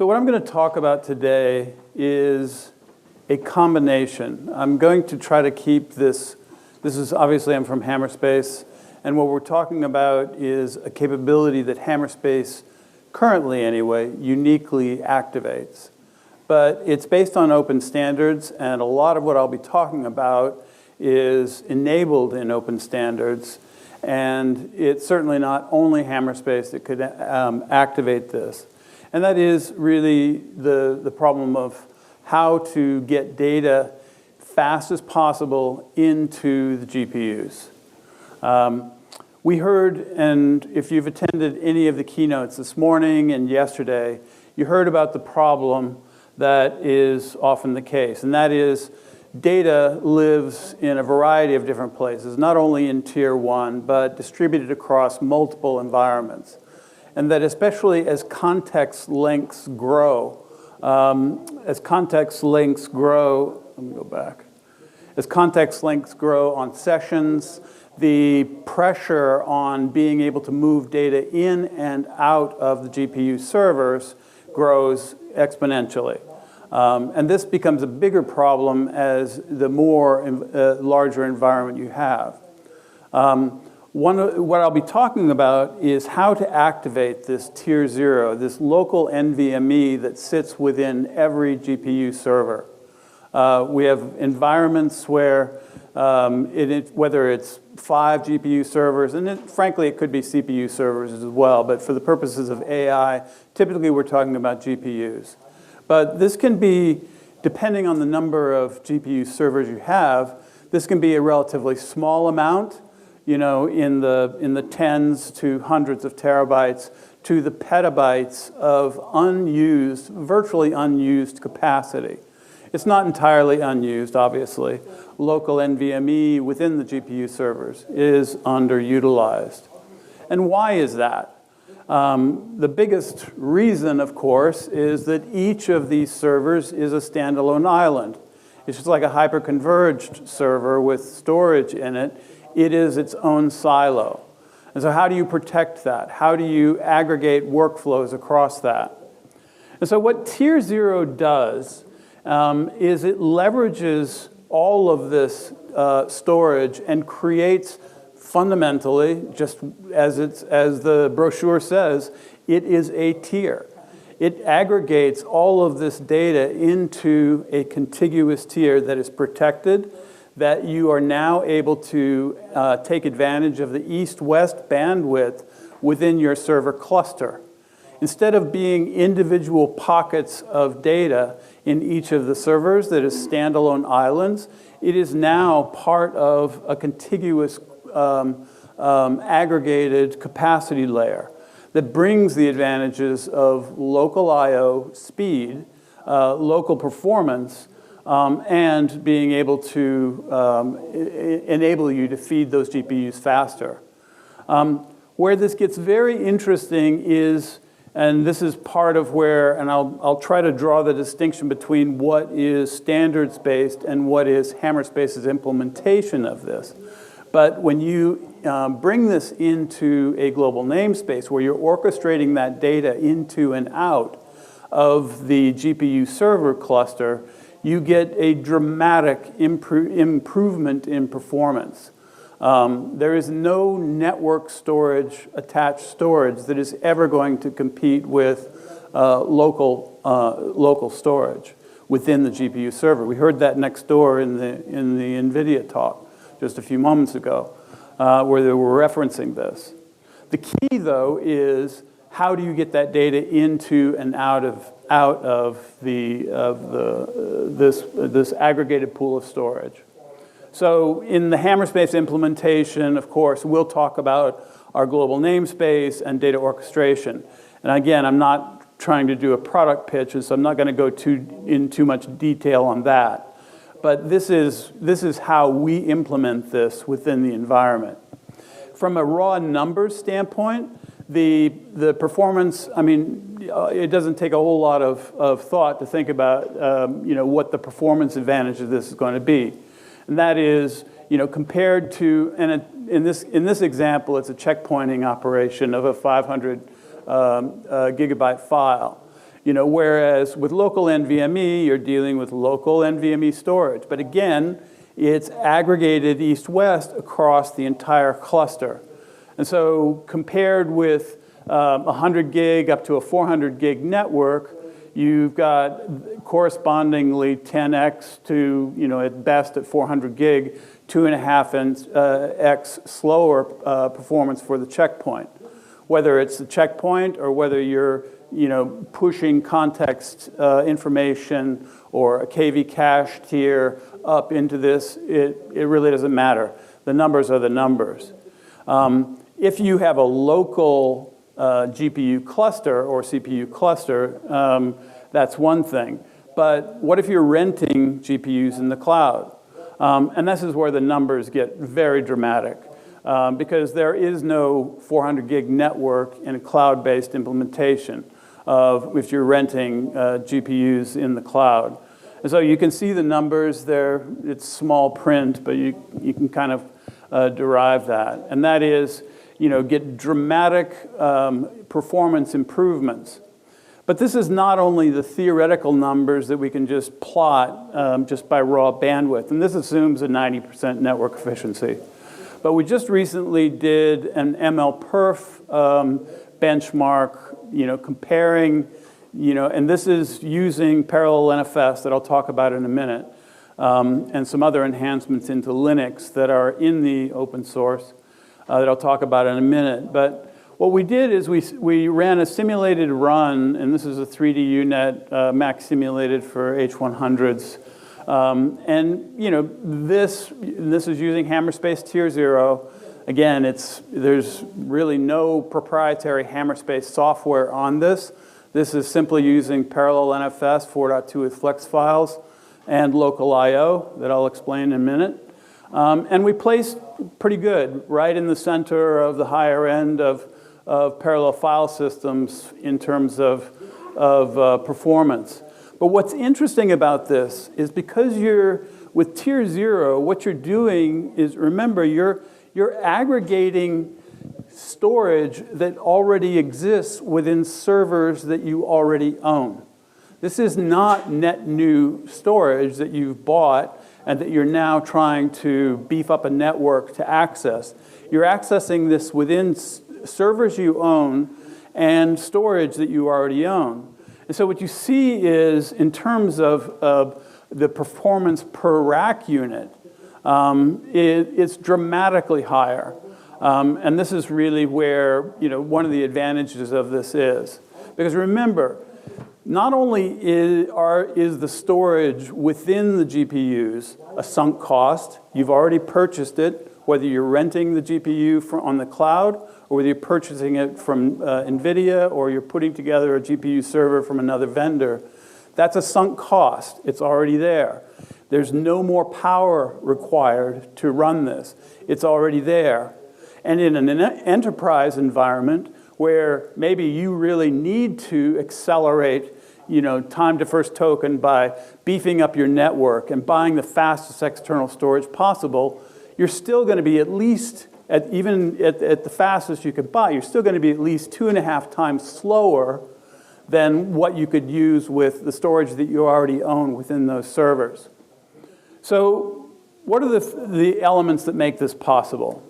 So what I'm going to talk about today is a combination. I'm going to try to keep this is obviously I'm from Hammerspace, and what we're talking about is a capability that Hammerspace currently anyway uniquely activates. But it's based on open standards, and a lot of what I'll be talking about is enabled in open standards, and it's certainly not only Hammerspace that could activate this. And that is really the problem of how to get data fast as possible into the GPUs. We heard, and if you've attended any of the keynotes this morning and yesterday, you heard about the problem that is often the case, and that is data lives in a variety of different places, not only in Tier 1, but distributed across multiple environments. And that especially as context lengths grow, let me go back. As context lengths grow on sessions, the pressure on being able to move data in and out of the GPU servers grows exponentially. And this becomes a bigger problem as the more larger environment you have. What I'll be talking about is how to activate this Tier 0, this local NVMe that sits within every GPU server. We have environments where, whether it's 5 GPU servers, and frankly, it could be CPU servers as well, but for the purposes of AI, typically we're talking about GPUs. But this can be, depending on the number of GPU servers you have, this can be a relatively small amount, in the tens to hundreds of terabytes, to the petabytes of virtually unused capacity. It's not entirely unused, obviously. Local NVMe within the GPU servers is underutilized. And why is that? The biggest reason, of course, is that each of these servers is a standalone island. It's just like a hyperconverged server with storage in it. It is its own silo. And so how do you protect that? How do you aggregate workflows across that? And so what Tier 0 does is it leverages all of this storage and creates fundamentally, just as the brochure says, it is a tier. It aggregates all of this data into a contiguous tier that is protected, that you are now able to take advantage of the east-west bandwidth within your server cluster. Instead of being individual pockets of data in each of the servers that is standalone islands, it is now part of a contiguous aggregated capacity layer that brings the advantages of local I/O speed, local performance, and being able to enable you to feed those GPUs faster. Where this gets very interesting is, and this is part of where, and I'll try to draw the distinction between what is standards-based and what is Hammerspace's implementation of this. But when you bring this into a global namespace where you're orchestrating that data into and out of the GPU server cluster, you get a dramatic improvement in performance. There is no network storage, attached storage, that is ever going to compete with local storage within the GPU server. We heard that next door in the NVIDIA talk just a few moments ago, where they were referencing this. The key, though, is how do you get that data into and out of this aggregated pool of storage? So in the Hammerspace implementation, of course, we'll talk about our global namespace and data orchestration. And again, I'm not trying to do a product pitch, so I'm not going to go in too much detail on that. But this is how we implement this within the environment. From a raw numbers standpoint, the performance, I mean, it doesn't take a whole lot of thought to think about what the performance advantage of this is going to be. And that is, compared to, and in this example, it's a checkpointing operation of a 500 gigabyte file. Whereas with local NVMe, you're dealing with local NVMe storage. But again, it's aggregated east-west across the entire cluster. And so compared with 100 gig up to a 400 gig network, you've got correspondingly 10x to, at best at 400 gig, 2.5x slower performance for the checkpoint. Whether it's the checkpoint or whether you're pushing context information or a KV cache tier up into this, it really doesn't matter. The numbers are the numbers. If you have a local GPU cluster or CPU cluster, that's one thing. But what if you're renting GPUs in the cloud? And this is where the numbers get very dramatic. Because there is no 400 gig network in a cloud-based implementation of if you're renting GPUs in the cloud. And so you can see the numbers there. It's small print, but you can kind of derive that. And that is, get dramatic performance improvements. But this is not only the theoretical numbers that we can just plot just by raw bandwidth. And this assumes a 90% network efficiency. But we just recently did an MLPerf benchmark, comparing, and this is using parallel NFS that I'll talk about in a minute, and some other enhancements into Linux that are in the open source that I'll talk about in a minute. But what we did is we ran a simulated run, and this is a 3D UNet max simulated for H100s. This is using Hammerspace Tier 0. Again, there's really no proprietary Hammerspace software on this. This is simply using parallel NFS 4.2 with flex files and local I/O that I'll explain in a minute. And we placed pretty good, right in the center of the higher end of parallel file systems in terms of performance. But what's interesting about this is because you're with Tier 0, what you're doing is, remember, you're aggregating storage that already exists within servers that you already own. This is not net new storage that you've bought and that you're now trying to beef up a network to access. You're accessing this within servers you own and storage that you already own. And so what you see is, in terms of the performance per rack unit, it's dramatically higher. And this is really where one of the advantages of this is. Because remember, not only is the storage within the GPUs a sunk cost, you've already purchased it, whether you're renting the GPU on the cloud, or whether you're purchasing it from NVIDIA, or you're putting together a GPU server from another vendor. That's a sunk cost. It's already there. There's no more power required to run this. It's already there. And in an enterprise environment where maybe you really need to accelerate time to first token by beefing up your network and buying the fastest external storage possible, you're still going to be at least, even at the fastest you could buy, you're still going to be at least 2.5 times slower than what you could use with the storage that you already own within those servers. So what are the elements that make this possible?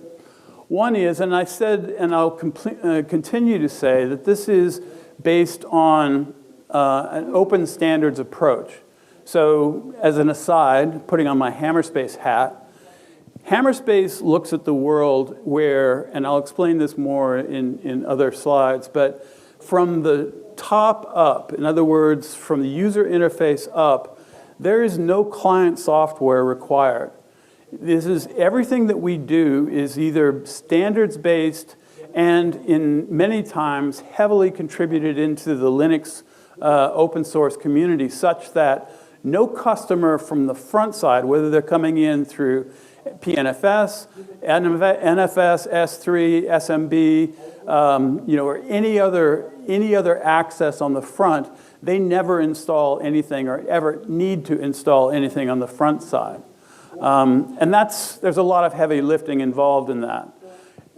One is, and I said, and I'll continue to say, that this is based on an open standards approach. So as an aside, putting on my Hammerspace hat, Hammerspace looks at the world where, and I'll explain this more in other slides, but from the top up, in other words, from the user interface up, there is no client software required. This is everything that we do is either standards-based and in many times heavily contributed into the Linux open source community, such that no customer from the front side, whether they're coming in through pNFS, NFS, S3, SMB, or any other access on the front, they never install anything or ever need to install anything on the front side. And there's a lot of heavy lifting involved in that.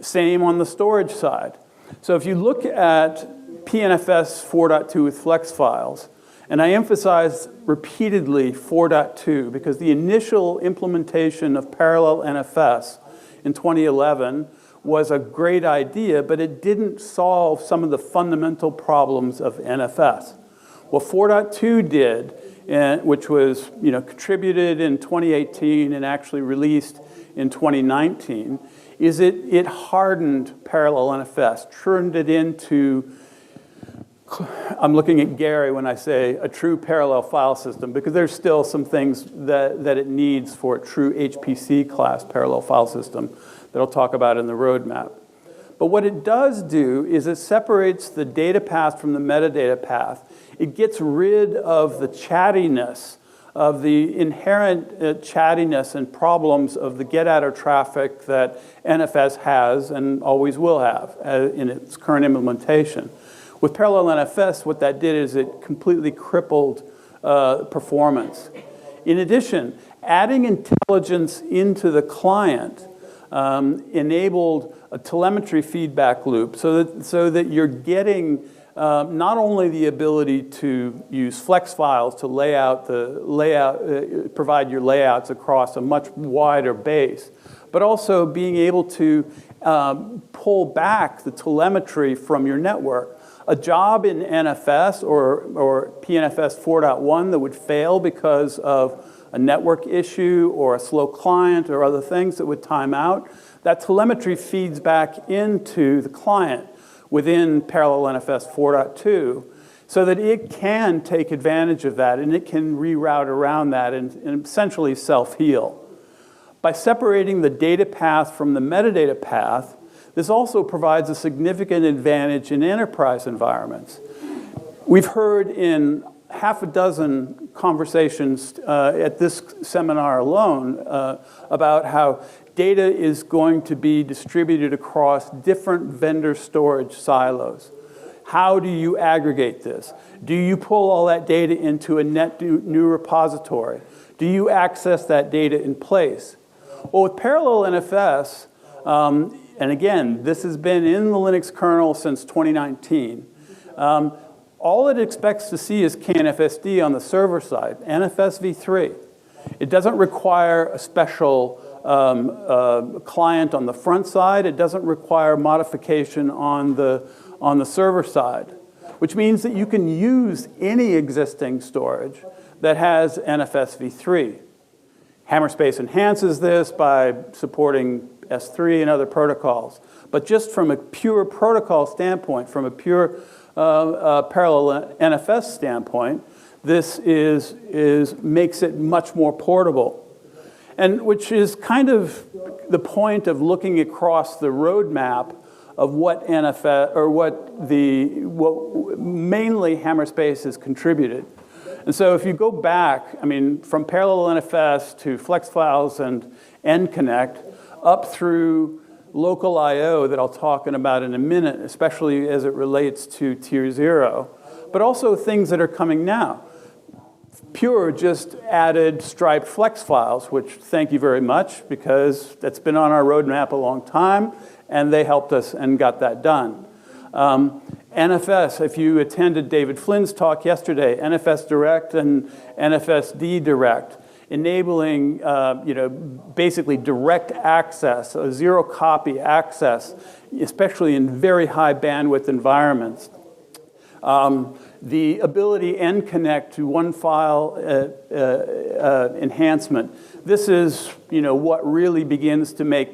Same on the storage side. So if you look at pNFS 4.2 with flex files. And I emphasize repeatedly 4.2 because the initial implementation of parallel NFS in 2011 was a great idea, but it didn't solve some of the fundamental problems of NFS. What 4.2 did, which was contributed in 2018 and actually released in 2019, is it hardened parallel NFS, turned it into, I'm looking at Gary when I say a true parallel file system, because there's still some things that it needs for a true HPC class parallel file system that I'll talk about in the roadmap. But what it does do is it separates the data path from the metadata path. It gets rid of the chattiness, of the inherent chattiness and problems of the get-outer traffic that NFS has and always will have in its current implementation. With parallel NFS, what that did is it completely crippled performance. In addition, adding intelligence into the client enabled a telemetry feedback loop so that you're getting not only the ability to use flex files to provide your layouts across a much wider base, but also being able to pull back the telemetry from your network. A job in NFS or pNFS 4.1 that would fail because of a network issue or a slow client or other things that would time out, that telemetry feeds back into the client within parallel NFS 4.2 so that it can take advantage of that and it can reroute around that and essentially self-heal. By separating the data path from the metadata path, this also provides a significant advantage in enterprise environments. We've heard in half a dozen conversations at this seminar alone about how data is going to be distributed across different vendor storage silos. How do you aggregate this? Do you pull all that data into a net new repository? Do you access that data in place? Well, with parallel NFS, and again, this has been in the Linux kernel since 2019, all it expects to see is KNFSD on the server side, NFS v3. It doesn't require a special client on the front side. It doesn't require modification on the server side, which means that you can use any existing storage that has NFS v3. Hammerspace enhances this by supporting S3 and other protocols. But just from a pure protocol standpoint, from a pure parallel NFS standpoint, this makes it much more portable. And which is kind of the point of looking across the roadmap of what NFS, or what mainly Hammerspace has contributed. And so if you go back, I mean, from parallel NFS to flex files and NConnect, up through local I/O that I'll talk about in a minute, especially as it relates to tier 0, but also things that are coming now. Pure just added striped flex files, which thank you very much, because that's been on our roadmap a long time, and they helped us and got that done. NFS, if you attended David Flynn's talk yesterday, NFS Direct and NFSD Direct, enabling basically direct access, a zero copy access, especially in very high bandwidth environments. The ability NConnect to one file enhancement. This is what really begins to make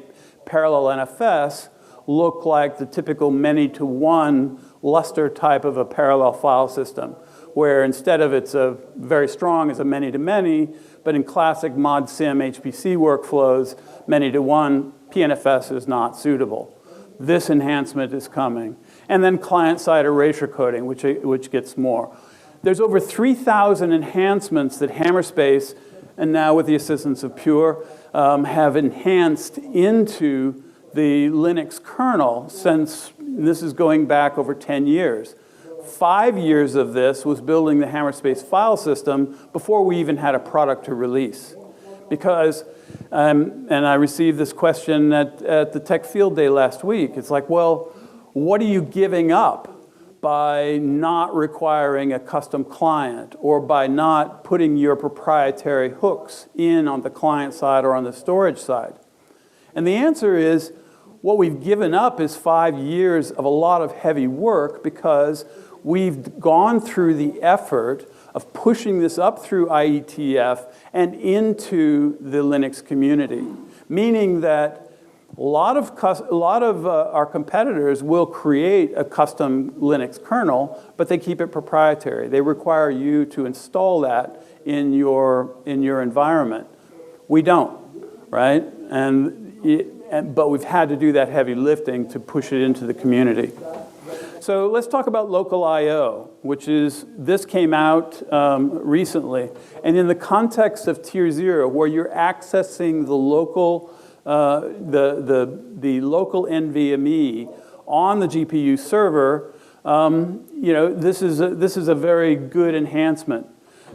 parallel NFS look like the typical many-to-one Lustre type of a parallel file system, where instead of it's a very strong as a many-to-many, but in classic mod sim HPC workflows, many-to-one, pNFS is not suitable. This enhancement is coming. And then client-side erasure coding, which gets more. There's over 3,000 enhancements that Hammerspace, and now with the assistance of Pure, have enhanced into the Linux kernel since, this is going back over 10 years. 5 years of this was building the Hammerspace file system before we even had a product to release. Because, and I received this question at the Tech Field Day last week, it's like, well, what are you giving up by not requiring a custom client or by not putting your proprietary hooks in on the client side or on the storage side? And the answer is, what we've given up is 5 years of a lot of heavy work because we've gone through the effort of pushing this up through IETF and into the Linux community, meaning that a lot of our competitors will create a custom Linux kernel, but they keep it proprietary. They require you to install that in your environment. We don't, right? But we've had to do that heavy lifting to push it into the community. So let's talk about local I/O, this came out recently. And in the context of Tier 0, where you're accessing the local local NVMe on the GPU server, this is a very good enhancement.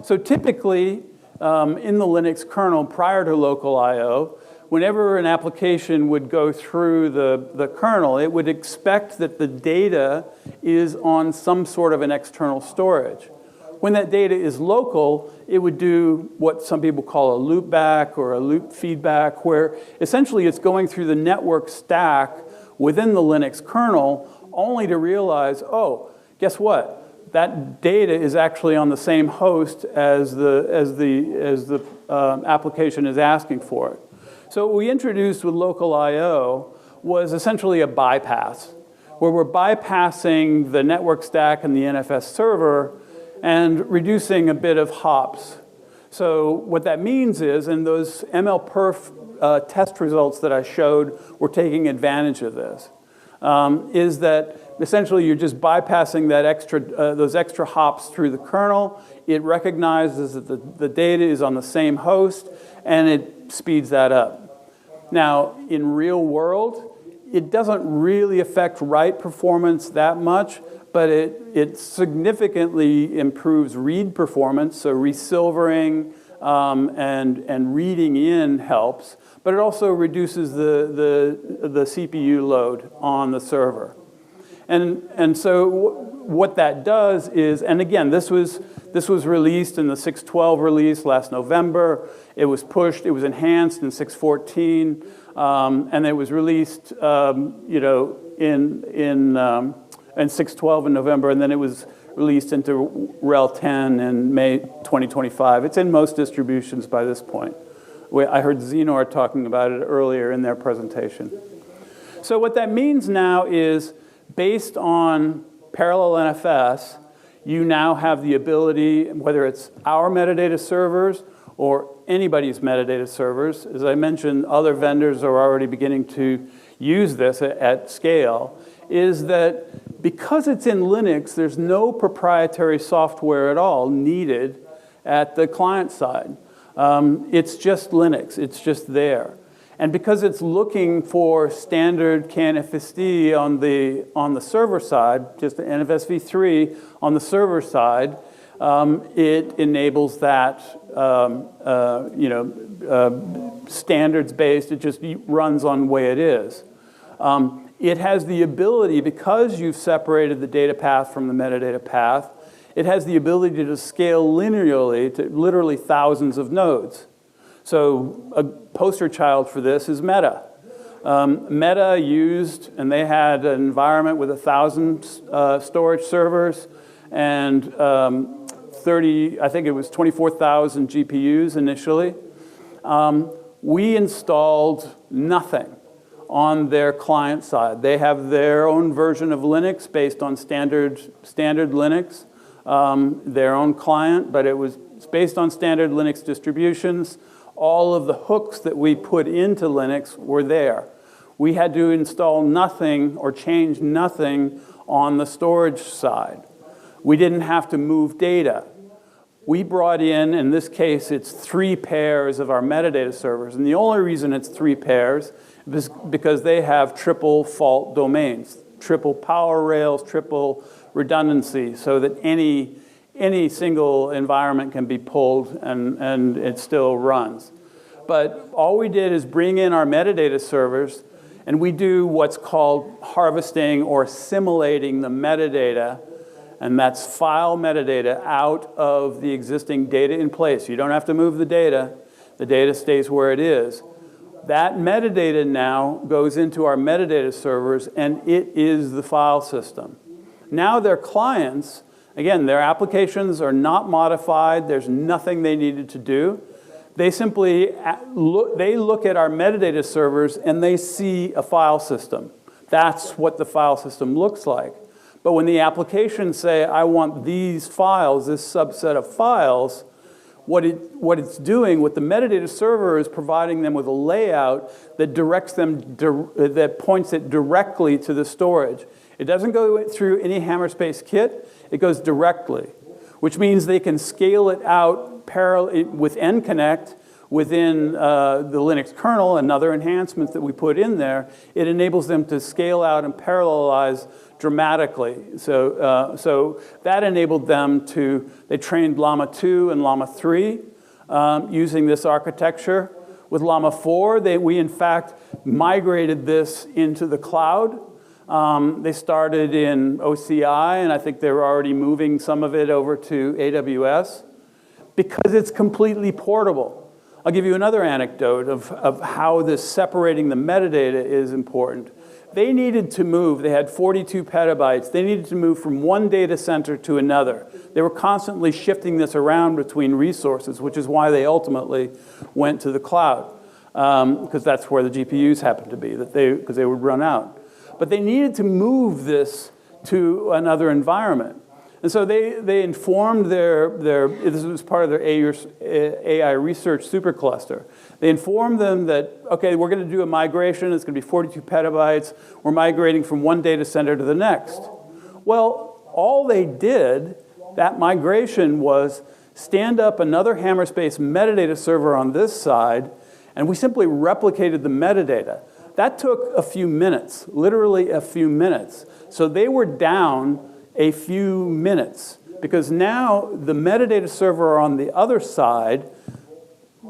So typically, in the Linux kernel prior to local I/O, whenever an application would go through the kernel, it would expect that the data is on some sort of an external storage. When that data is local, it would do what some people call a loopback or a loop feedback, where essentially it's going through the network stack within the Linux kernel, only to realize, oh, guess what? That data is actually on the same host as the application is asking for it. So what we introduced with local I/O was essentially a bypass, where we're bypassing the network stack and the NFS server and reducing a bit of hops. So what that means is, and those MLPerf test results that I showed were taking advantage of this, is that essentially you're just bypassing that those extra hops through the kernel. It recognizes that the data is on the same host, and it speeds that up. Now, in real world, it doesn't really affect write performance that much, but it significantly improves read performance, so resilvering and reading in helps, but it also reduces the CPU load on the server. And so what that does is, and again, this was released in the 6.12 release last November. It was pushed, it was enhanced in 6.14, and it was released, in 6.12 in November, and then it was released into RHEL 10 in May 2025. It's in most distributions by this point. I heard Xenor talking about it earlier in their presentation. So what that means now is, based on parallel NFS, you now have the ability, whether it's our metadata servers or anybody's metadata servers, as I mentioned, other vendors are already beginning to use this at scale, is that because it's in Linux, there's no proprietary software at all needed at the client side. It's just Linux, it's just there. And because it's looking for standard pNFS on the server side, just the NFS v3 on the server side, it enables that standards-based. It just runs on the way it is. It has the ability, because you've separated the data path from the metadata path, it has the ability to scale linearly to literally thousands of nodes. So a poster child for this is Meta. Meta used, and they had an environment with 1,000 storage servers and 24,000 GPUs initially. We installed nothing on their client side. They have their own version of Linux based on standard Linux, their own client, but it was based on standard Linux distributions. All of the hooks that we put into Linux were there. We had to install nothing or change nothing on the storage side. We didn't have to move data. We brought in this case, it's 3 pairs of our metadata servers. And the only reason it's 3 pairs is because they have triple fault domains, triple power rails, triple redundancy, so that any single environment can be pulled and it still runs. But all we did is bring in our metadata servers, and we do what's called harvesting or assimilating the metadata and that's file metadata out of the existing data in place. You don't have to move the data stays where it is. That metadata now goes into our metadata servers, and it is the file system. Now their clients, again, their applications are not modified. There's nothing they needed to do. They simply look at our metadata servers, and they see a file system. That's what the file system looks like. But when the applications say, I want these files, this subset of files, what it's doing with the metadata server is providing them with a layout that directs them, that points it directly to the storage. It doesn't go through any Hammerspace kit, it goes directly, which means they can scale it out parallel with NConnect within the Linux kernel and other enhancements that we put in there. It enables them to scale out and parallelize dramatically. So that enabled them to, they trained Llama 2 and Llama 3 using this architecture. With Llama 4, we in fact migrated this into the cloud. They started in OCI, and I think they were already moving some of it over to AWS because it's completely portable. I'll give you another anecdote of how this separating the metadata is important. They needed to move, they had 42 petabytes, they needed to move from one data center to another. They were constantly shifting this around between resources, which is why they ultimately went to the cloud, because that's where the GPUs happened to be, because they would run out. But they needed to move this to another environment. And so they informed this was part of their AI research supercluster. They informed them that, okay, we're going to do a migration. It's going to be 42 petabytes. We're migrating from one data center to the next. Well, all they did, that migration, was stand up another Hammerspace metadata server on this side, and we simply replicated the metadata. That took a few minutes, literally a few minutes. So they were down a few minutes, because now the metadata server on the other side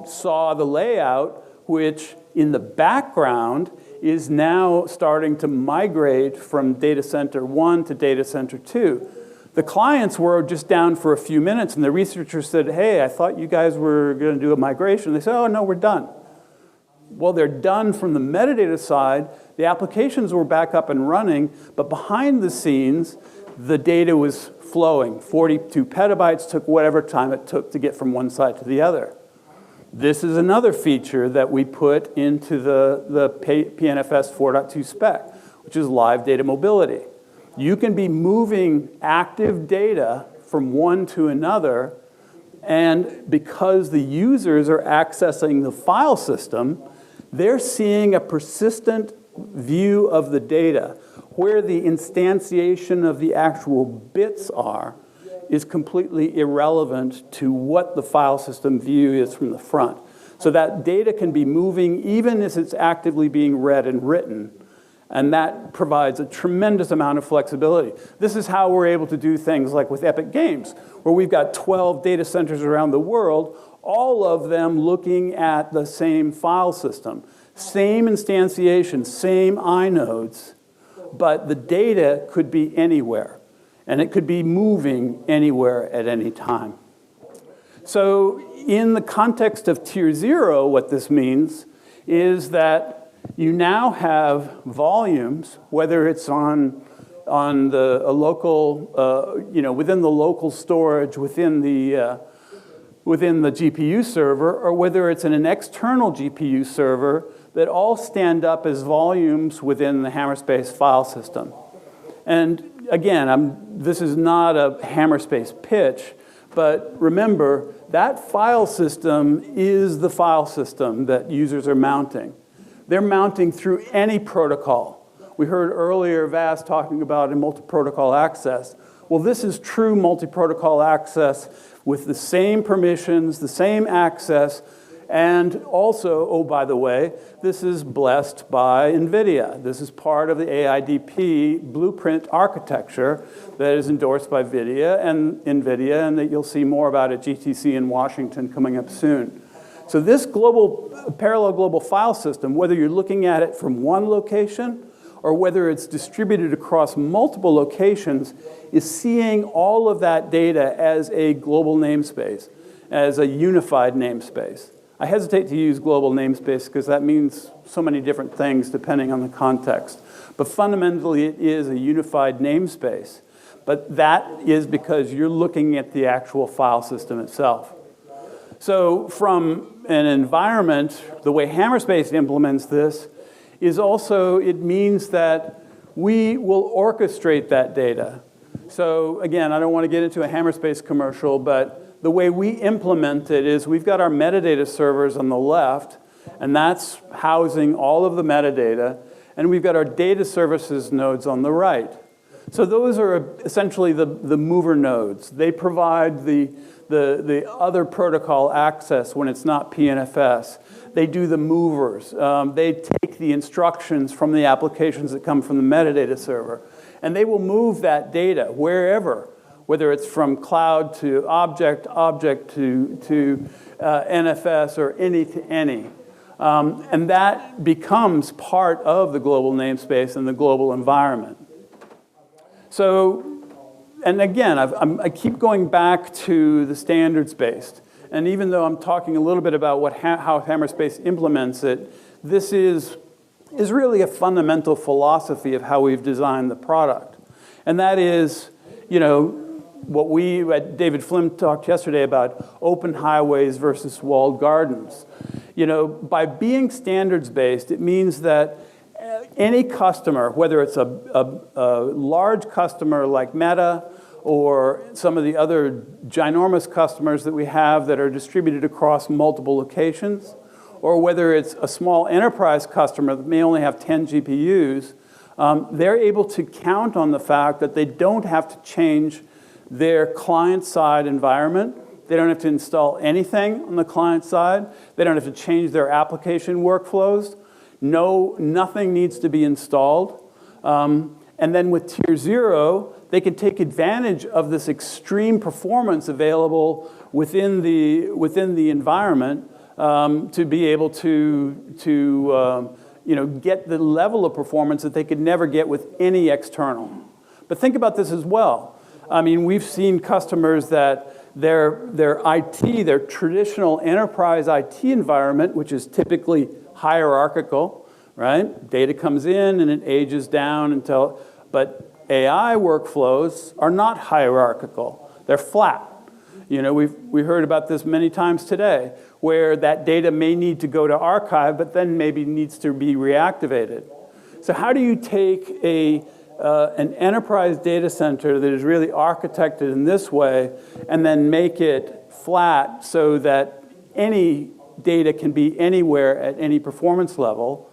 saw the layout, which in the background is now starting to migrate from data center 1 to data center 2. The clients were just down for a few minutes, and the researchers said, hey, I thought you guys were going to do a migration. They said, oh, no, we're done. Well, they're done from the metadata side. The applications were back up and running, but behind the scenes, the data was flowing. 42 petabytes took whatever time it took to get from one side to the other. This is another feature that we put into the pNFS 4.2 spec, which is live data mobility. You can be moving active data from one to another, and because the users are accessing the file system, they're seeing a persistent view of the data. Where the instantiation of the actual bits are is completely irrelevant to what the file system view is from the front. So that data can be moving even as it's actively being read and written, and that provides a tremendous amount of flexibility. This is how we're able to do things like with Epic Games, where we've got 12 data centers around the world, all of them looking at the same file system, same instantiation, same inodes, but the data could be anywhere, and it could be moving anywhere at any time. So in the context of Tier 0, what this means is that you now have volumes, whether it's on within the local storage within the GPU server, or whether it's in an external GPU server, that all stand up as volumes within the Hammerspace file system. And again, this is not a Hammerspace pitch, but remember, that file system is the file system that users are mounting. They're mounting through any protocol. We heard earlier Vas talking about a multi-protocol access. Well, this is true multi-protocol access with the same permissions, the same access, and also, oh, by the way, this is blessed by NVIDIA. This is part of the AIDP blueprint architecture that is endorsed by NVIDIA, and that you'll see more about at GTC in Washington coming up soon. So this parallel global file system, whether you're looking at it from one location or whether it's distributed across multiple locations, is seeing all of that data as a global namespace, as a unified namespace. I hesitate to use global namespace because that means so many different things depending on the context. But fundamentally, it is a unified namespace. But that is because you're looking at the actual file system itself. So from an environment, the way Hammerspace implements this is also, it means that we will orchestrate that data. So again, I don't want to get into a Hammerspace commercial, but the way we implement it is we've got our metadata servers on the left, and that's housing all of the metadata, and we've got our data services nodes on the right. So those are essentially the mover nodes. They provide the other protocol access when it's not pNFS. They do the movers. They take the instructions from the applications that come from the metadata server, and they will move that data wherever, whether it's from cloud to object, object to NFS, or any to any. And that becomes part of the global namespace and the global environment. So, and again, I keep going back to the standards-based. And even though I'm talking a little bit about how Hammerspace implements it, this is really a fundamental philosophy of how we've designed the product. And that is, you know, what David Flynn talked yesterday about open highways versus walled gardens. You know, by being standards-based, it means that any customer, whether it's a large customer like Meta or some of the other ginormous customers that we have that are distributed across multiple locations, or whether it's a small enterprise customer that may only have 10 GPUs, they're able to count on the fact that they don't have to change their client-side environment. They don't have to install anything on the client side. They don't have to change their application workflows. Nothing needs to be installed. And then with Tier 0, they can take advantage of this extreme performance available within the environment to be able to get the level of performance that they could never get with any external. But think about this as well. I mean, we've seen customers that their IT, their traditional enterprise IT environment, which is typically hierarchical, right? Data comes in and it ages down but AI workflows are not hierarchical. They're flat. You know, we heard about this many times today, where that data may need to go to archive, but then maybe needs to be reactivated. So how do you take an enterprise data center that is really architected in this way and then make it flat so that any data can be anywhere at any performance level?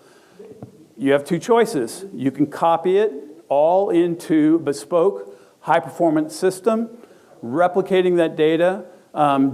You have two choices. You can copy it all into bespoke high-performance system, replicating that data,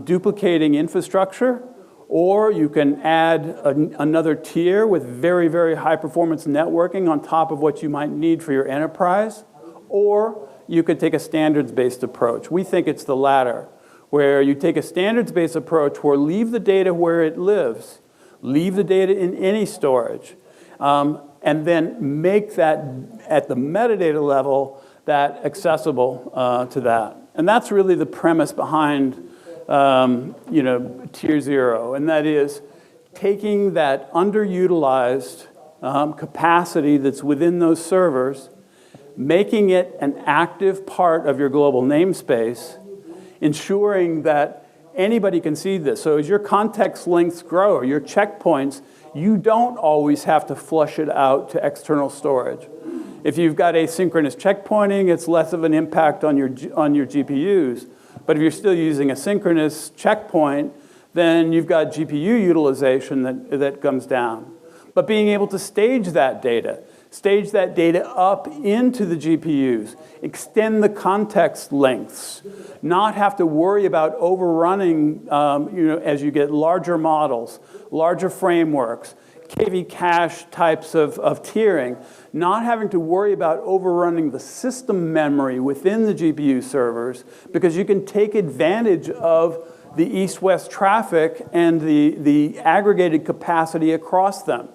duplicating infrastructure, or you can add another tier with very, very high-performance networking on top of what you might need for your enterprise, or you could take a standards-based approach. We think it's the latter, where you take a standards-based approach where leave the data where it lives, leave the data in any storage, and then make that, at the metadata level, that accessible to that. And that's really the premise behind Tier 0, and that is taking that underutilized capacity that's within those servers, making it an active part of your global namespace, ensuring that anybody can see this. So as your context lengths grow, or your checkpoints, you don't always have to flush it out to external storage. If you've got asynchronous checkpointing, it's less of an impact on your GPUs. But if you're still using a synchronous checkpoint, then you've got GPU utilization that comes down. But being able to stage that data up into the GPUs, extend the context lengths, not have to worry about overrunning as you get larger models, larger frameworks, KV cache types of tiering, not having to worry about overrunning the system memory within the GPU servers, because you can take advantage of the east-west traffic and the aggregated capacity across them.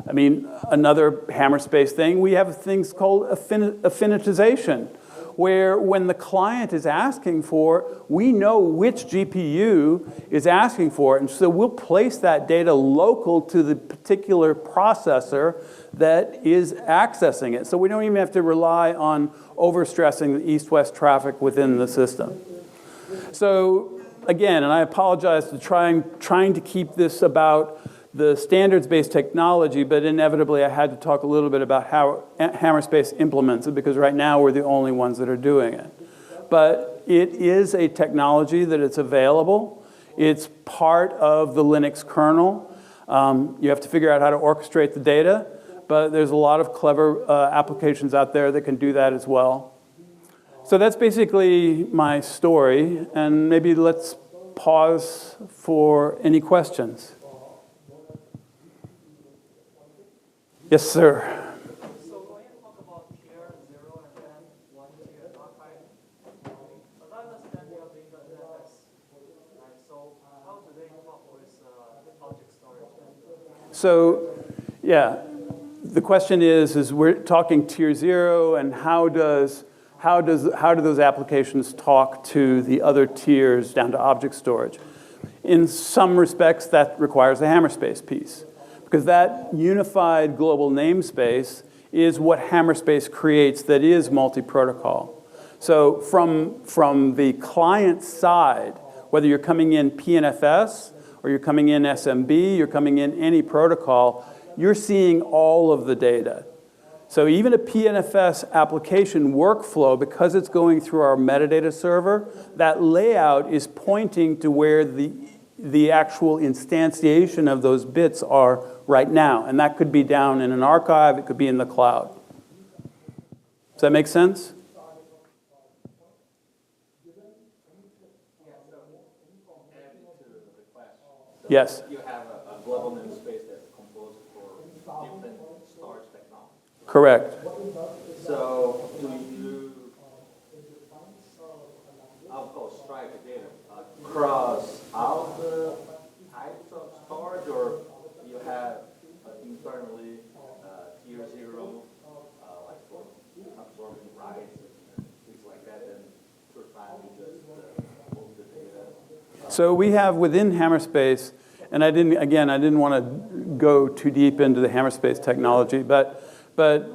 I mean, another Hammerspace thing, we have things called affinitization, where when the client is asking for, we know which GPU is asking for it, and so we'll place that data local to the particular processor that is accessing it. So we don't even have to rely on overstressing the east-west traffic within the system. So again, and I apologize for trying to keep this about the standards-based technology, but inevitably I had to talk a little bit about how Hammerspace implements it, because right now we're the only ones that are doing it. But it is a technology that it's available. It's part of the Linux kernel. You have to figure out how to orchestrate the data, but there's a lot of clever applications out there that can do that as well. So that's basically my story, and maybe let's pause for any questions. Yes, sir. So when you talk about tier 0 and then 1 tier archive, as I understand they are doing the NFS, right? So how do they talk with object storage? So, yeah, the question is we're talking tier 0, and how do those applications talk to the other tiers down to object storage? In some respects, that requires the Hammerspace piece, because that unified global namespace is what Hammerspace creates that is multi-protocol. So from the client side, whether you're coming in pNFS or you're coming in SMB, you're coming in any protocol, you're seeing all of the data. So even a pNFS application workflow, because it's going through our metadata server, that layout is pointing to where the actual instantiation of those bits are right now. And that could be down in an archive, it could be in the cloud. Does that make sense? Yes. You have a global namespace that's composed for different storage technologies. Correct. So do you stripe the data across all the types of storage, or you have internally tier 0, like for absorbing writes and things like that, and per time you just move the data? So we have within Hammerspace, and I didn't want to go too deep into the Hammerspace technology, but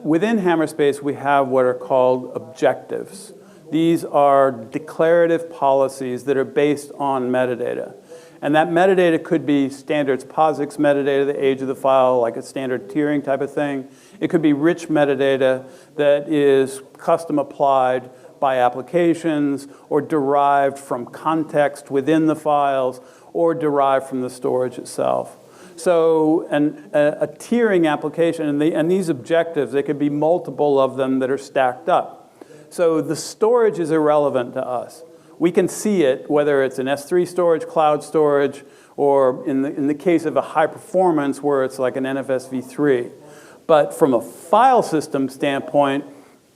within Hammerspace we have what are called objectives. These are declarative policies that are based on metadata. And that metadata could be standards POSIX metadata, the age of the file, like a standard tiering type of thing. It could be rich metadata that is custom applied by applications or derived from context within the files or derived from the storage itself. So a tiering application, and these objectives, there could be multiple of them that are stacked up. So the storage is irrelevant to us. We can see it, whether it's an S3 storage, cloud storage, or in the case of a high performance where it's like an NFS v3. But from a file system standpoint,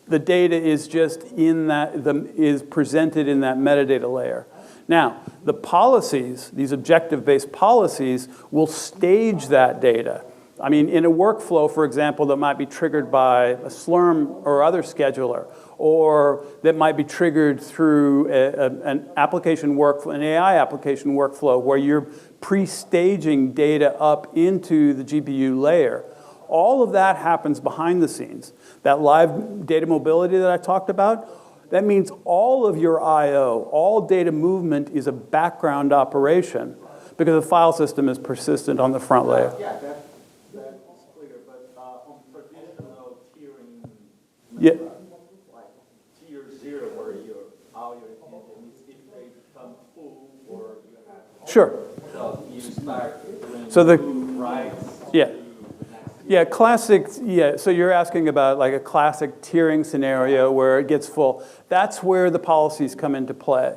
the data is just in that, is presented in that metadata layer. Now, the policies, these objective-based policies, will stage that data. I mean, in a workflow, for example, that might be triggered by a Slurm or other scheduler, or that might be triggered through an application workflow, an AI application workflow, where you're pre-staging data up into the GPU layer. All of that happens behind the scenes. That live data mobility that I talked about, that means all of your I/O, all data movement is a background operation because the file system is persistent on the front layer. Yeah, that's clear, but on traditional tiering, Yeah. like tier 0, where all your engines, if they become full, or you have... Sure. So you start doing So the writes. Yeah. Yeah, classic, yeah, so you're asking about like a classic tiering scenario where it gets full. That's where the policies come into play.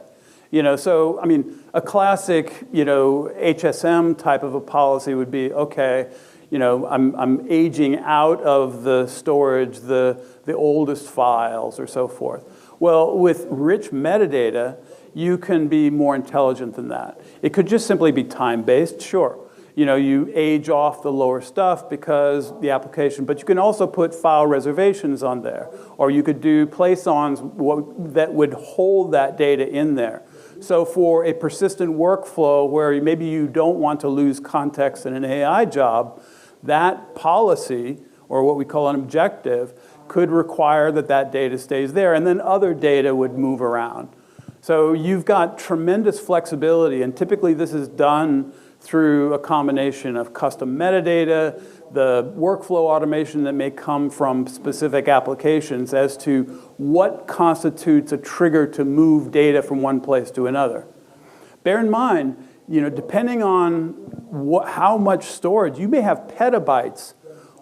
You know, so, I mean, a classic, you know, HSM type of a policy would be, okay, you know, I'm aging out of the storage the oldest files or so forth. Well, with rich metadata, you can be more intelligent than that. It could just simply be time-based, sure. you age off the lower stuff because the application, but you can also put file reservations on there, or you could do place-ons that would hold that data in there. So for a persistent workflow where maybe you don't want to lose context in an AI job, that policy, or what we call an objective, could require that that data stays there, and then other data would move around. So you've got tremendous flexibility, and typically this is done through a combination of custom metadata, the workflow automation that may come from specific applications as to what constitutes a trigger to move data from one place to another. Bear in mind, depending on how much storage, you may have petabytes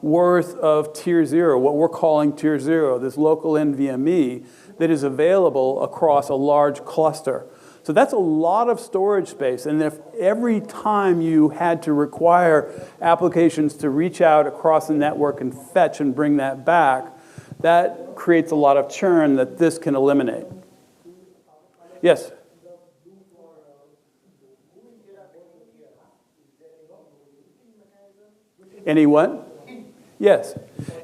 worth of tier 0, what we're calling tier 0, this local NVMe that is available across a large cluster. So that's a lot of storage space, and if every time you had to require applications to reach out across the network and fetch and bring that back, that creates a lot of churn that this can eliminate. Yes? Any what? Yes.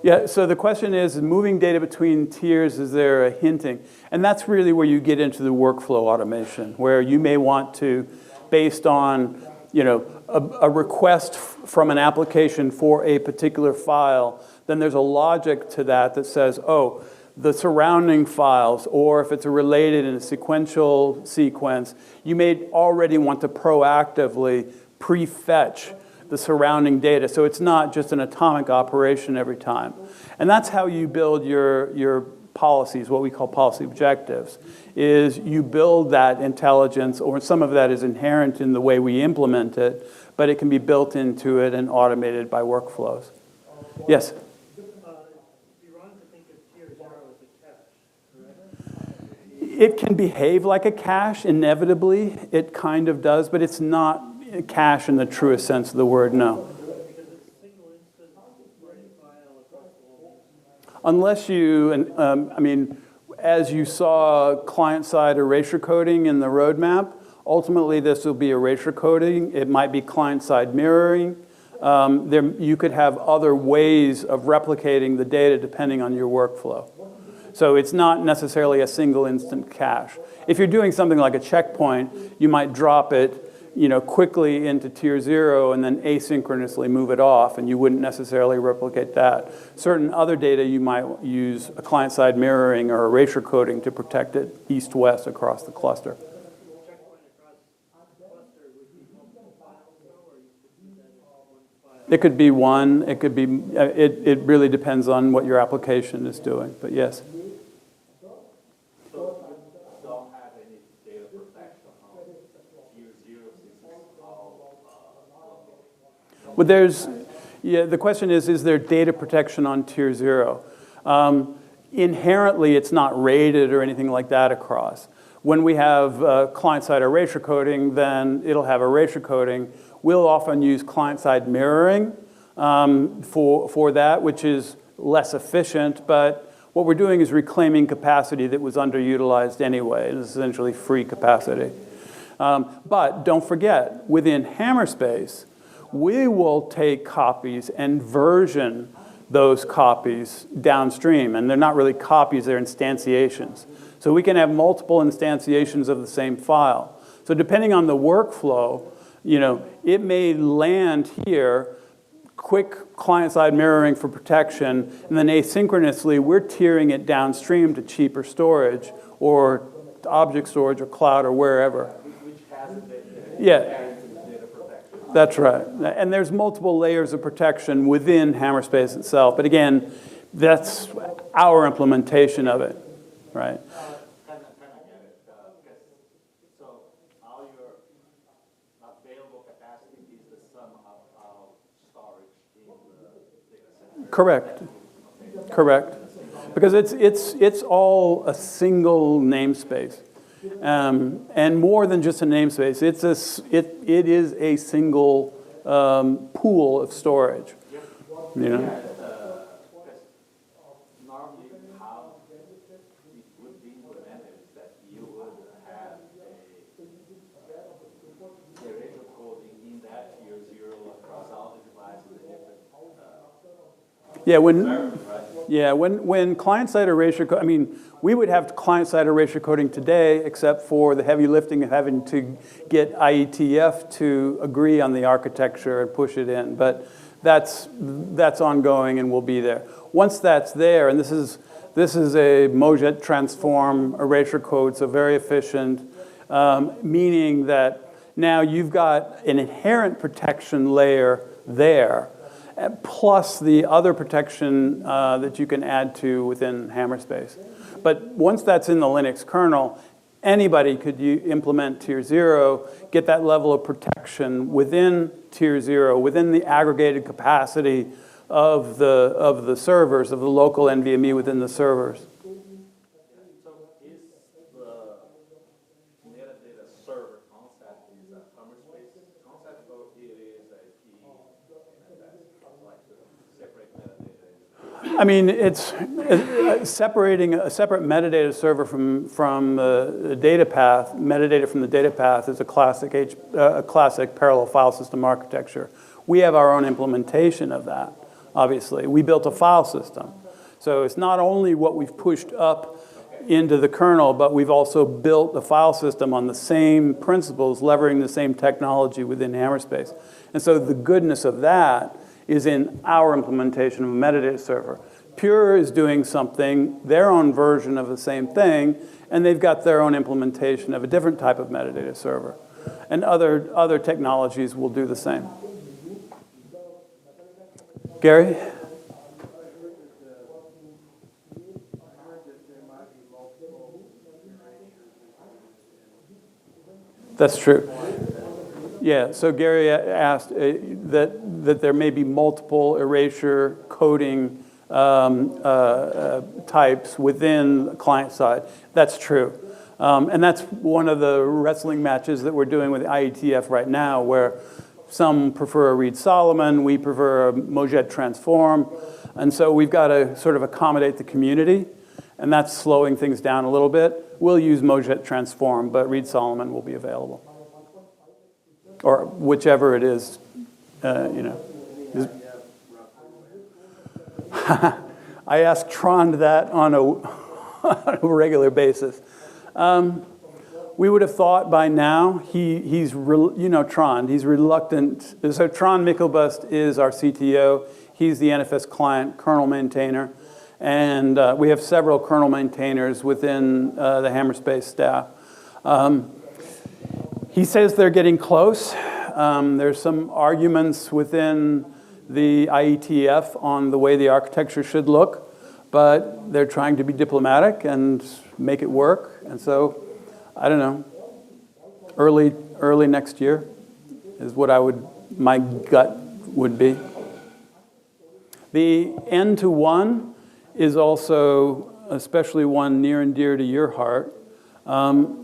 Yeah, so the question is, moving data between tiers, is there a hinting? And that's really where you get into the workflow automation, where you may want to, based on a request from an application for a particular file, then there's a logic to that that says, oh, the surrounding files, or if it's related in a sequential sequence, you may already want to proactively prefetch the surrounding data. So it's not just an atomic operation every time. And that's how you build your policies, what we call policy objectives, is you build that intelligence, or some of that is inherent in the way we implement it, but it can be built into it and automated by workflows. Yes? It can behave like a cache, inevitably. It kind of does, but it's not cache in the truest sense of the word, no. Unless you, as you saw client-side erasure coding in the roadmap, ultimately this will be erasure coding. It might be client-side mirroring. You could have other ways of replicating the data depending on your workflow. So it's not necessarily a single instant cache. If you're doing something like a checkpoint, you might drop it quickly into tier 0 and then asynchronously move it off, and you wouldn't necessarily replicate that. Certain other data, you might use a client-side mirroring or erasure coding to protect it east-west across the cluster. It could be one. It could be. It really depends on what your application is doing. But yes. Well, the question is there data protection on tier 0? Inherently, it's not rated or anything like that across. When we have client-side erasure coding, then it'll have erasure coding. We'll often use client-side mirroring for that, which is less efficient, but what we're doing is reclaiming capacity that was underutilized anyway. It's essentially free capacity. But don't forget, within Hammerspace, we will take copies and version those copies downstream. And they're not really copies, they're instantiations. So we can have multiple instantiations of the same file. So depending on the workflow, it may land here, quick client-side mirroring for protection, and then asynchronously, we're tiering it downstream to cheaper storage or object storage or cloud or wherever. Which has yeah. That's right. And there's multiple layers of protection within Hammerspace itself. But again, that's our implementation of it, right? Kind of get it. So all your available capacity is the sum of storage in the data center. Correct. Okay. Correct. Because it's all a single namespace. And more than just a namespace, it is a single pool of storage. Normally, how it would be implemented is that you would have a erasure coding in that tier 0 Yeah, when client-side erasure, I mean, we would have client-side erasure coding today, except for the heavy lifting of having to get IETF to agree on the architecture and push it in. But that's ongoing and will be there. Once that's there, and this is a Mojet transform erasure code, so very efficient, meaning that now you've got an inherent protection layer there, plus the other protection that you can add to within Hammerspace. But once that's in the Linux kernel, anybody could implement tier 0, get that level of protection within tier 0, within the aggregated capacity of the servers, of the local NVMe within the servers. So is the metadata server concept is a Hammerspace concept, or it is a pNFS, like to separate metadata? I mean, it's separating a separate metadata server from the data path. Metadata from the data path is a classic parallel file system architecture. We have our own implementation of that. Obviously, we built a file system. So it's not only what we've pushed up into the kernel, but we've also built the file system on the same principles, leveraging the same technology within Hammerspace. And so the goodness of that is in our implementation of a metadata server. Pure is doing something, their own version of the same thing, and they've got their own implementation of a different type of metadata server. And other technologies will do the same. Gary? That's true. Yeah, so Gary asked that there may be multiple erasure coding types within client side. That's true. And that's one of the wrestling matches that we're doing with IETF right now, where some prefer a Reed-Solomon, we prefer a Mojet transform. And so we've got to sort of accommodate the community, and that's slowing things down a little bit. We'll use Mojet transform, but Reed-Solomon will be available. Or whichever it is, you know. I ask Trond that on a regular basis. We would have thought by now, he's Trond, he's reluctant. So Trond Mikkelbust is our CTO. He's the NFS client kernel maintainer. And we have several kernel maintainers within the Hammerspace staff. He says they're getting close. There's some arguments within the IETF on the way the architecture should look, but they're trying to be diplomatic and make it work. And so, I don't know, early next year is what my gut would be. The N-to-1 is also especially one near and dear to your heart.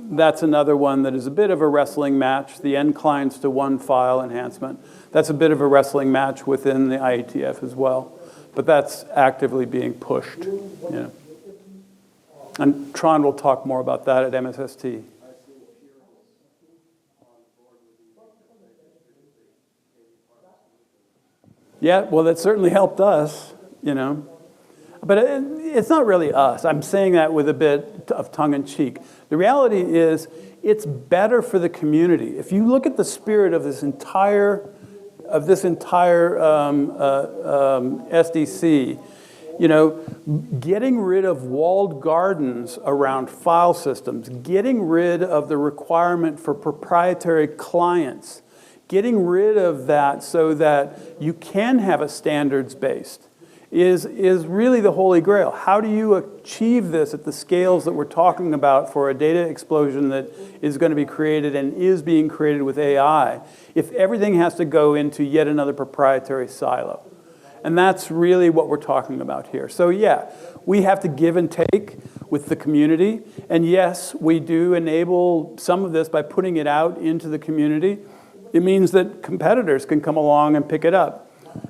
That's another one that is a bit of a wrestling match. The N clients to one file enhancement. That's a bit of a wrestling match within the IETF as well. But that's actively being pushed. You know. And Trond will talk more about that at MSST. Yeah, well, that certainly helped us, you know. But it's not really us. I'm saying that with a bit of tongue-in-cheek. The reality is, it's better for the community. If you look at the spirit of this entire SDC, you know, getting rid of walled gardens around file systems, getting rid of the requirement for proprietary clients, getting rid of that so that you can have a standards-based is really the holy grail. How do you achieve this at the scales that we're talking about for a data explosion that is going to be created and is being created with AI if everything has to go into yet another proprietary silo? And that's really what we're talking about here. So yeah, we have to give and take with the community. And yes, we do enable some of this by putting it out into the community. It means that competitors can come along and pick it up.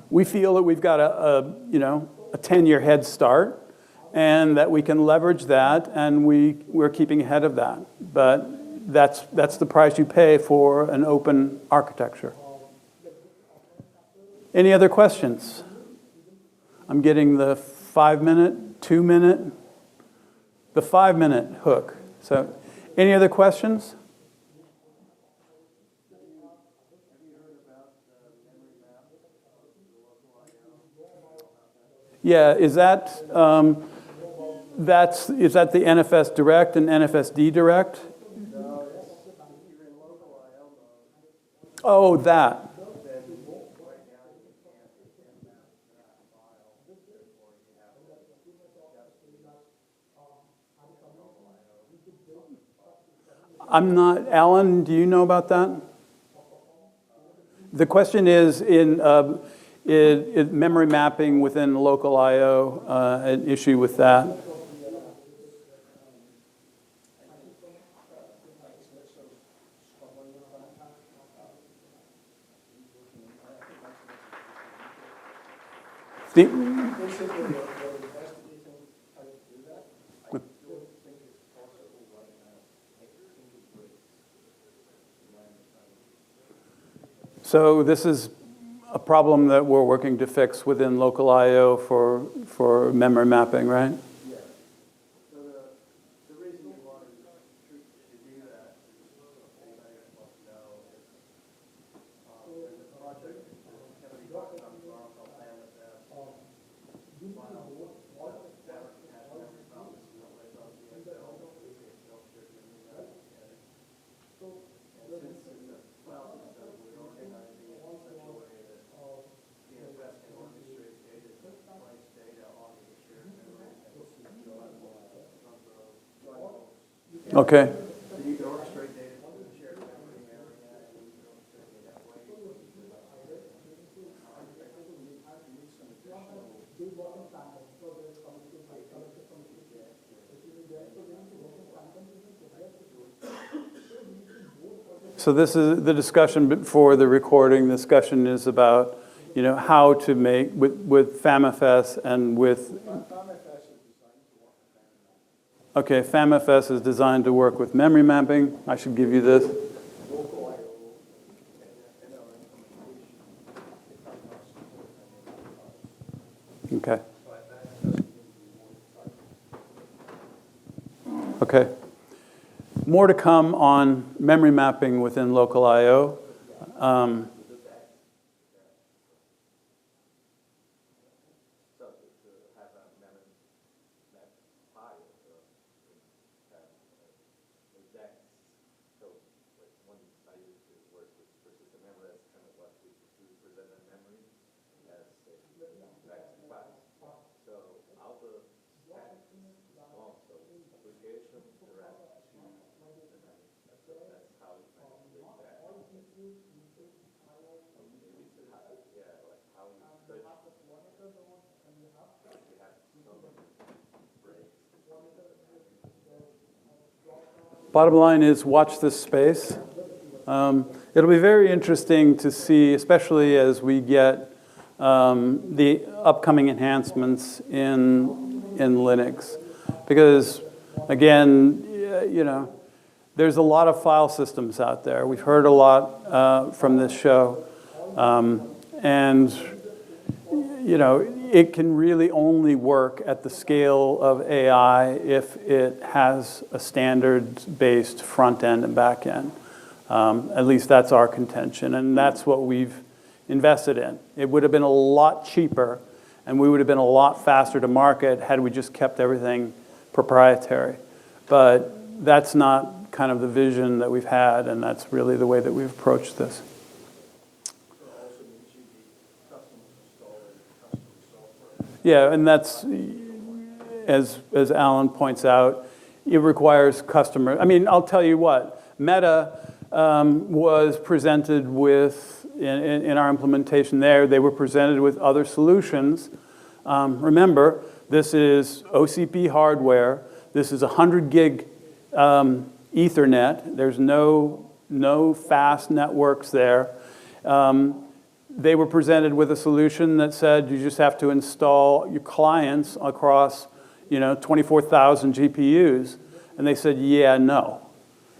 We feel that we've got a 10-year head start, and that we can leverage that, and we're keeping ahead of that. But that's the price you pay for an open architecture. Any other questions? I'm getting the 5-minute, 2-minute, the 5-minute hook. So any other questions? Yeah, is that is that the NFS direct and NFSD direct? No, it's you're in local IO mode. Oh, that. Then right now you can't map that file, therefore you have to normal IO. I'm not, Alan, do you know about that? The question is in memory mapping within local I/O, an issue with that. So this is a problem that we're working to fix within local I/O for memory mapping, right? Yeah. So the reason you wanted to do that is anybody that wants to know is there's a project that Kennedy worked on tomorrow called pNFS. Okay. So you can orchestrate data from the shared memory area, and you can orchestrate it that way. So this is the discussion before the recording. The discussion is about, you know, how to make with pNFS and with. Okay, pNFS is designed to work with memory mapping. I should give you this. Okay. Okay. More to come on memory mapping within local I/O. Bottom line is watch this space. It'll be very interesting to see, especially as we get the upcoming enhancements in Linux. Because, again, you know, there's a lot of file systems out there. We've heard a lot from this show. And, you know, it can really only work at the scale of AI if it has a standards-based front end and back end. At least that's our contention, and that's what we've invested in. It would have been a lot cheaper, and we would have been a lot faster to market had we just kept everything proprietary. But that's not kind of the vision that we've had, and that's really the way that we've approached this. Yeah, and that's, as Alan points out, it requires customer. I mean, I'll tell you what, Meta was presented with, in our implementation there, they were presented with other solutions. Remember, this is OCP hardware. This is 100 gig Ethernet. There's no fast networks there. They were presented with a solution that said you just have to install your clients across, you know, 24,000 GPUs. And they said, yeah, no,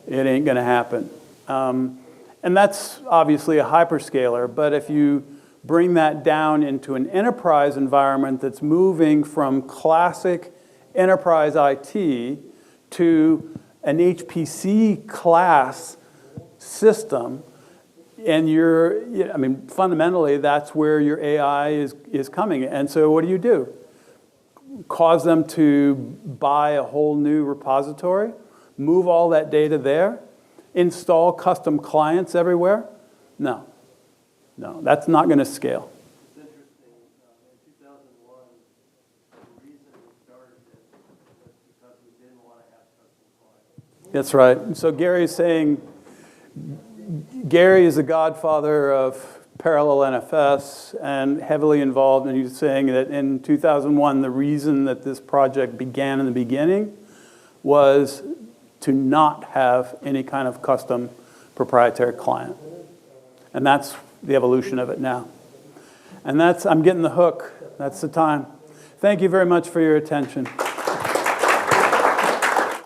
it ain't going to happen. And that's obviously a hyperscaler. But if you bring that down into an enterprise environment that's moving from classic enterprise IT to an HPC class system. And I mean, fundamentally, that's where your AI is coming. And so what do? Cause them to buy a whole new repository, move all that data there, install custom clients everywhere? No, that's not going to scale. It's interesting. In 2001, the reason we started this was because we didn't want to have custom clients. That's right. So Gary's saying, Gary is the godfather of parallel NFS and heavily involved, and he's saying that in 2001, the reason that this project began in the beginning was to not have any kind of custom proprietary client. And that's the evolution of it now. And I'm getting the hook. That's the time. Thank you very much for your attention.